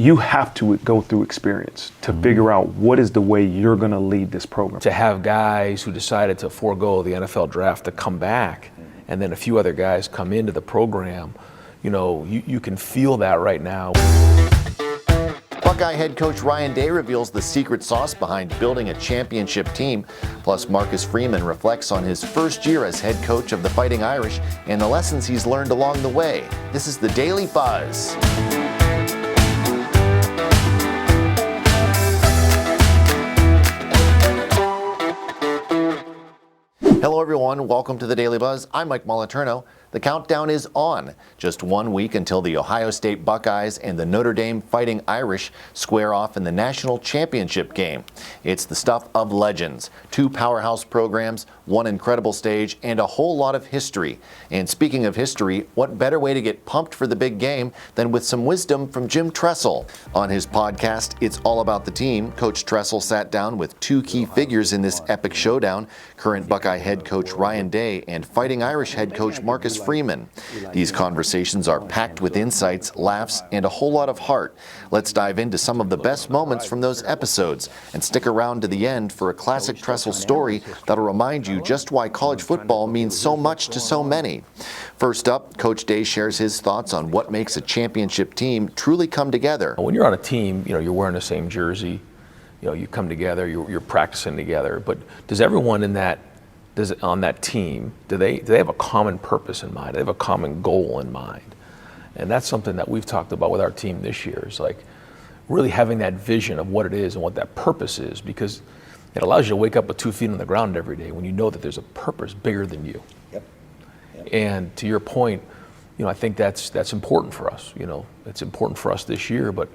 You have to go through experience to figure out what is the way you're going to lead this program. To have guys who decided to forego the NFL draft to come back, and then a few other guys come into the program, you can feel that right now. Buckeye head coach Ryan Day reveals the secret sauce behind building a championship team. Plus, Marcus Freeman reflects on his first year as head coach of the Fighting Irish and the lessons he's learned along the way. This is the Daily Buzz. Hello everyone, welcome to the Daily Buzz. I'm Mike Moliterno. The countdown is on. Just 1 week until the Ohio State Buckeyes and the Notre Dame Fighting Irish square off in the national championship game. It's the stuff of legends, 2 powerhouse programs, 1 incredible stage, and a whole lot of history. And speaking of history, what better way to get pumped for the big game than with some wisdom from Jim Tressel? On his podcast, It's All About the Team, Coach Tressel sat down with 2 key figures in this epic showdown, current Buckeye head coach Ryan Day and Fighting Irish head coach Marcus Freeman. These conversations are packed with insights, laughs, and a whole lot of heart. Let's dive into some of the best moments from those episodes and stick around to the end for a classic Tressel story that'll remind you just why college football means so much to so many. First up, Coach Day shares his thoughts on what makes a championship team truly come together. When you're on a team, you're wearing the same jersey, you come together, you're practicing together, but does everyone on that team, do they have a common purpose in mind? Do they have a common goal in mind? And that's something that we've talked about with our team this year, is like really having that vision of what it is and what that purpose is, because it allows you to wake up with 2 feet on the ground every day when you know that there's a purpose bigger than you. Yep. And to your point, I think that's important for us. It's important for us this year, but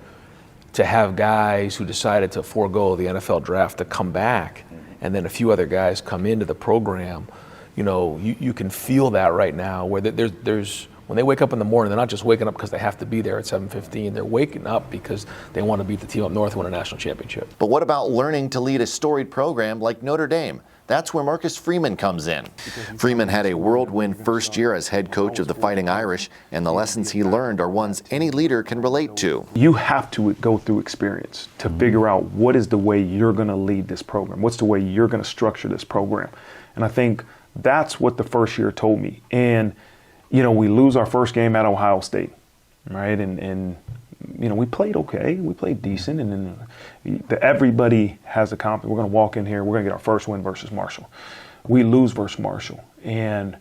to have guys who decided to forego the NFL draft to come back, and then a few other guys come into the program, you can feel that right now, where there's when they wake up in the morning, they're not just waking up because they have to be there at 7:15. They're waking up because they want to beat the team up north and win a national championship. But what about learning to lead a storied program like Notre Dame? That's where Marcus Freeman comes in. Freeman had a whirlwind first year as head coach of the Fighting Irish, and the lessons he learned are ones any leader can relate to. You have to go through experience to figure out what is the way you're going to lead this program. What's the way you're going to structure this program? And I think that's what the first year told me. And, we lose our first game at Ohio State, right? And we played okay. We played decent. And then everybody has the confidence. We're going to walk in here. We're going to get our first win versus Marshall. We lose versus Marshall. And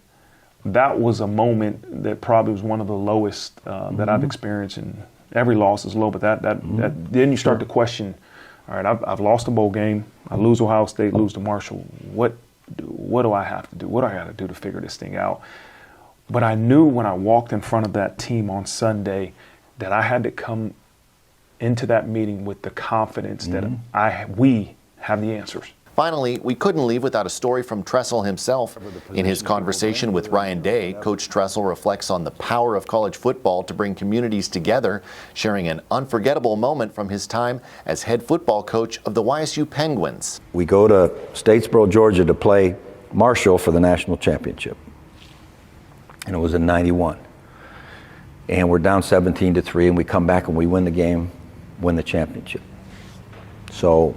that was a moment that probably was one of the lowest that I've experienced. And every loss is low, but that then you start to question, all right, I've lost a bowl game. I lose Ohio State, lose to Marshall. What do I have to do? What do I got to do to figure this thing out? But I knew when I walked in front of that team on Sunday that I had to come into that meeting with the confidence that we have the answers. Finally, we couldn't leave without a story from Tressel himself. In his conversation with Ryan Day, Coach Tressel reflects on the power of college football to bring communities together, sharing an unforgettable moment from his time as head football coach of the YSU Penguins. We go to Statesboro, Georgia to play Marshall for the national championship. And it was in '91. And we're down 17-3, and we come back and we win the game, win the championship. So,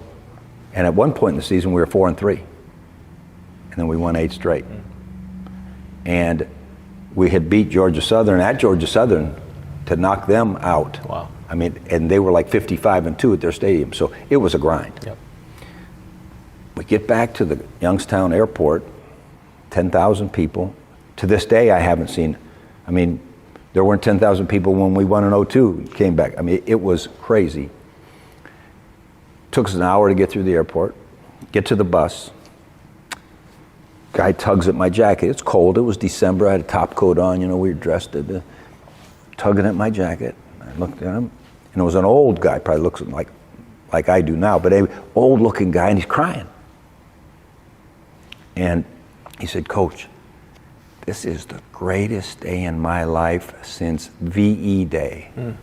and at one point in the season, we were 4-3. And then we won 8 straight. And we had beat Georgia Southern at Georgia Southern to knock them out. Wow. I mean, and they were like 55-2 at their stadium. So it was a grind. Yep. We get back to the Youngstown airport, 10,000 people. To this day, I haven't seen, there weren't 10,000 people when we won in '02, came back. It was crazy. Took us an hour to get through the airport, get to the bus. Guy tugs at my jacket. It's cold. It was December. I had a top coat on. We were dressed tugging at my jacket. I looked at him, and it was an old guy, probably looks like I do now, but an old-looking guy, and he's crying. And he said, "Coach, this is the greatest day in my life since VE Day." I'm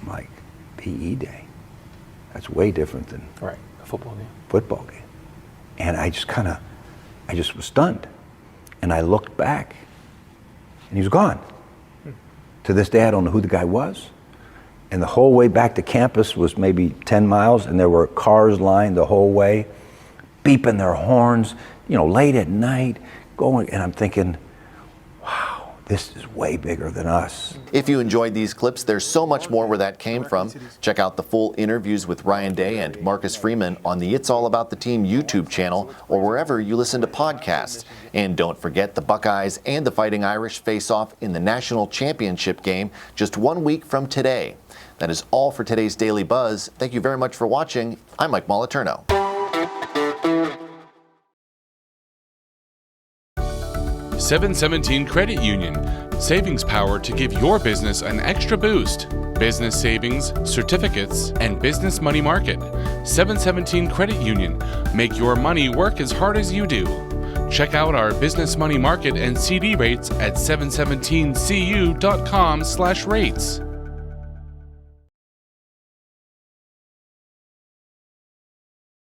like, VE Day? That's way different than a football game. And I just was stunned. And I looked back, and he was gone. To this day, I don't know who the guy was. And the whole way back to campus was maybe 10 miles, and there were cars lined the whole way, beeping their horns, late at night, going, and I'm thinking, wow, this is way bigger than us. If you enjoyed these clips, there's so much more where that came from. Check out the full interviews with Ryan Day and Marcus Freeman on the It's All About the Team YouTube channel or wherever you listen to podcasts. And don't forget, the Buckeyes and the Fighting Irish face off in the national championship game just 1 week from today. That is all for today's Daily Buzz. Thank you very much for watching. I'm Mike Moliterno. 717 Credit Union. Savings power to give your business an extra boost. Business savings, certificates, and business money market. 717 Credit Union. Make your money work as hard as you do. Check out our business money market and CD rates at 717cu.com/rates.